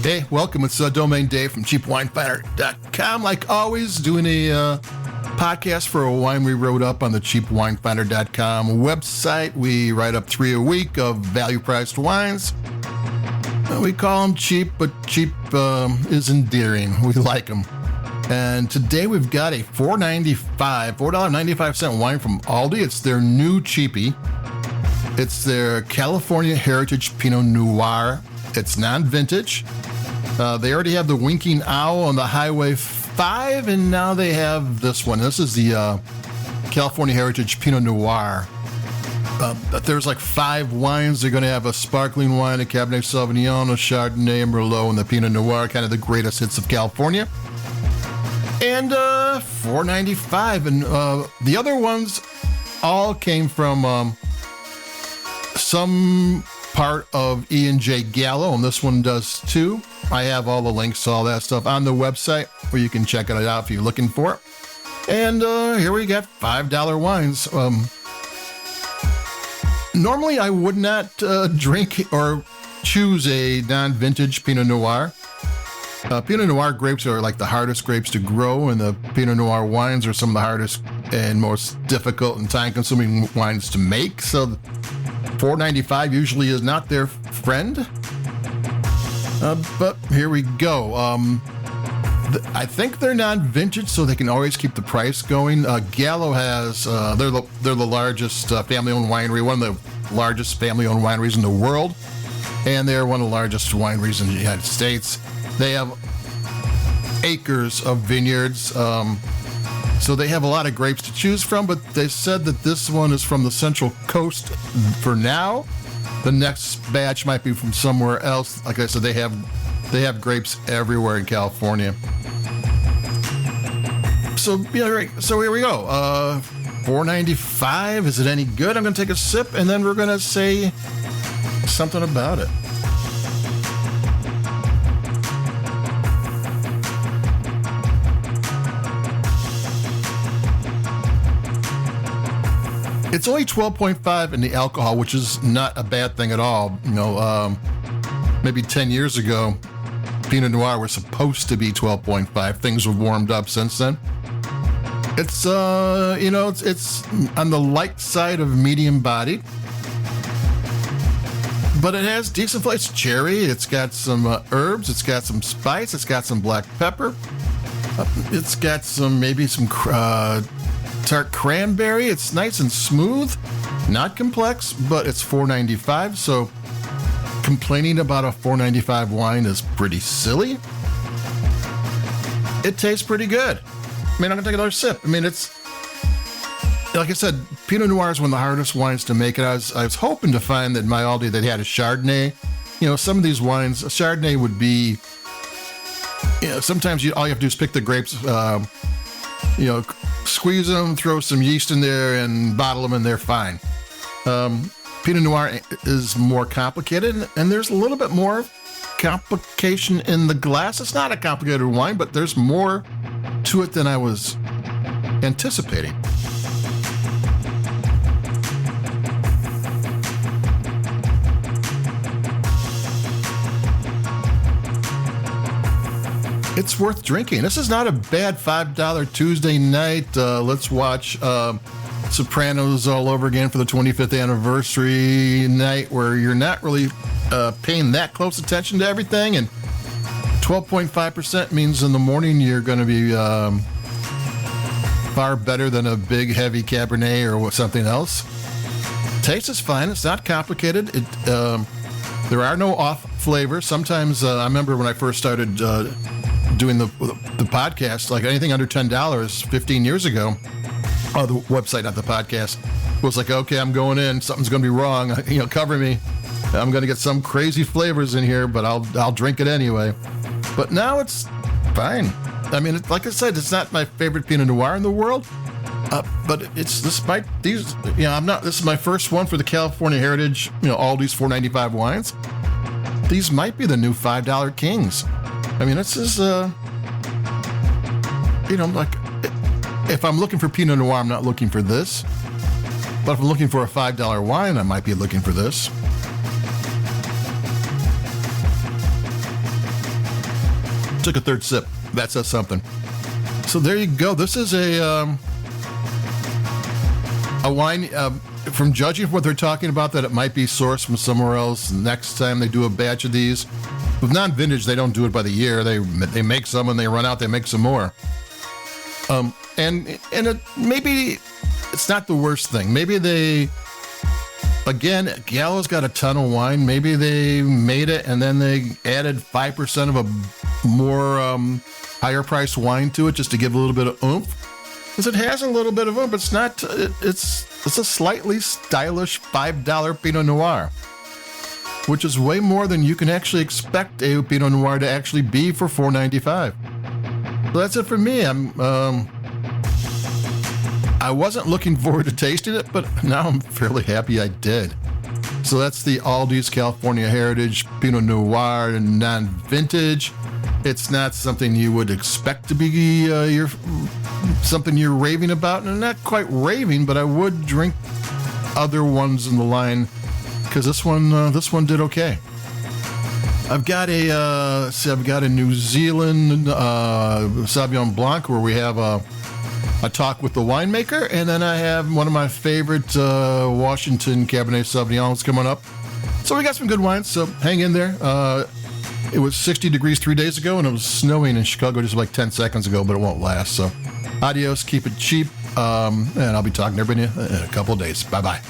Hey, welcome. It's Domain Dave from CheapWineFinder.com. Like always, doing a podcast for a wine we wrote up on the CheapWineFinder.com website. We write up 3 a week of value-priced wines. We call them cheap, but cheap is endearing. We like them. And today we've got a $4.95 wine from Aldi. It's their new cheapie. It's their California Heritage Pinot Noir. It's non-vintage. They already have the Winking Owl on the Highway 5, and now they have this one. This is the California Heritage Pinot Noir. There's like 5 wines. They're going to have a sparkling wine, a Cabernet Sauvignon, a Chardonnay, a Merlot, and the Pinot Noir, kind of the greatest hits of California. And $4.95. And the other ones all came from some part of E&J Gallo, and this one does too. I have all the links to all that stuff on the website where you can check it out if you're looking for it. And here we got $5 wines. Normally I would not drink or choose a non-vintage Pinot Noir. Pinot Noir grapes are like the hardest grapes to grow, and the Pinot Noir wines are some of the hardest and most difficult and time-consuming wines to make. So $4.95 usually is not their friend. But here we go. I think they're non-vintage, so they can always keep the price going. Gallo has, they're the largest family-owned winery, one of the largest family-owned wineries in the world, and they're one of the largest wineries in the United States. They have acres of vineyards, so they have a lot of grapes to choose from, but they said that this one is from the Central Coast for now. The next batch might be from somewhere else. Like I said, they have grapes everywhere in California. So yeah, right. So here we go. $4.95. Is it any good? I'm going to take a sip, and then we're going to say something about it. It's only 12.5 in the alcohol, which is not a bad thing at all. You know, maybe 10 years ago, Pinot Noir was supposed to be 12.5. Things have warmed up since then. It's, it's on the light side of medium bodied, but it has decent flavor. It's cherry. It's got some herbs. It's got some spice. It's got some black pepper. It's got some tart cranberry. It's nice and smooth, not complex, but it's $4.95. So complaining about a $4.95 wine is pretty silly. It tastes pretty good. I mean, I'm gonna take another sip. I mean, it's like I said, Pinot Noir is one of the hardest wines to make. And I was hoping to find that in my Aldi that had a Chardonnay. You know, some of these wines, a Chardonnay would be. You know, sometimes all you have to do is pick the grapes. Squeeze them, throw some yeast in there, and bottle them, and they're fine. Pinot Noir is more complicated, and there's a little bit more complication in the glass. It's not a complicated wine, but there's more to it than I was anticipating. It's worth drinking. This is not a bad $5 Tuesday night. Let's watch Sopranos all over again for the 25th anniversary night, where you're not really paying that close attention to everything. And 12.5% means in the morning you're going to be far better than a big, heavy Cabernet or something else. Taste is fine. It's not complicated. There are no off flavors. Sometimes I remember when I first started doing the podcast, like anything under $10 15 years ago, the website, not the podcast, was like, okay, I'm going in, something's going to be wrong, cover me. I'm going to get some crazy flavors in here, but I'll drink it anyway. But now it's fine. I mean, like I said, it's not my favorite Pinot Noir in the world, but this is my first one for the California Heritage, Aldi's $4.95 wines. These might be the new $5 kings. I mean, this is, if I'm looking for Pinot Noir, I'm not looking for this. But if I'm looking for a $5 wine, I might be looking for this. took a third sip. That says something. So there you go. This is a wine, from judging from what they're talking about, that it might be sourced from somewhere else next time they do a batch of these. With non-vintage, they don't do it by the year. They make some and they run out, they make some more. And maybe it's not the worst thing. Maybe they, again, Gallo's got a ton of wine. Maybe they made it and then they added 5% of a more higher priced wine to it just to give a little bit of oomph. Because it has a little bit of oomph. It's not. It's a slightly stylish $5 Pinot Noir, which is way more than you can actually expect a Pinot Noir to actually be for $4.95. So that's it for me. I wasn't looking forward to tasting it, but now I'm fairly happy I did. So that's the Aldi's California Heritage Pinot Noir non-vintage. It's not something you would expect to be something you're raving about, and not quite raving, but I would drink other ones in the line because this one did okay. I've got a New Zealand Sauvignon Blanc where we have a talk with the winemaker, and then I have one of my favorite Washington Cabernet Sauvignons coming up. So we got some good wines, so hang in there. It was 60 degrees 3 days ago, and it was snowing in Chicago just like 10 seconds ago, but it won't last. So adios, keep it cheap, and I'll be talking to everybody in a couple of days. Bye-bye.